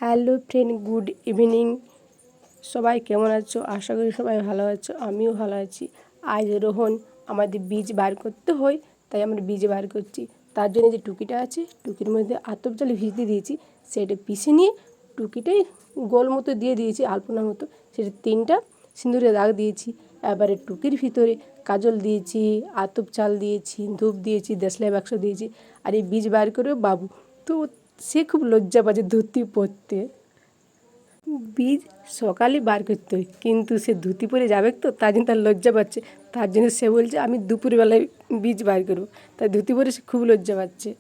Hello friend, good evening. সবাই কেমন আছো? আশা করি সবাই ভালো আছো, আমিও ভালো আছি। আজ রোহন আমাদের বীজ বার করতে হয়, তাই আমরা বীজ বার করছি। তার জন্য যে টুকিটা আছে, টুকির মধ্যে আতপ চাল ভিজতে দিয়েছি, সেটা পিষে নিয়ে টুকিটাই গোল মতো দিয়ে দিয়েছি, আলপনার মতো। সেটা 3টা সিঁদুরে দাগ দিয়েছি। এবারে টুকির ভিতরে কাজল দিয়েছি, আতপ চাল দিয়েছি, ধূপ দিয়েছি, দেশলাই বাক্স দিয়েছি। আর এই বীজ বার করেও বাবু তো সে খুব লজ্জা পাচ্ছে ধুতি পরতে। বীজ সকালে বার করতে হয়, কিন্তু সে ধুতি পরে যাবে তো, তার জন্য তার লজ্জা পাচ্ছে। তার জন্য সে বলছে আমি দুপুরবেলায় বীজ বার করবো, তাই ধুতি পরে সে খুব লজ্জা পাচ্ছে।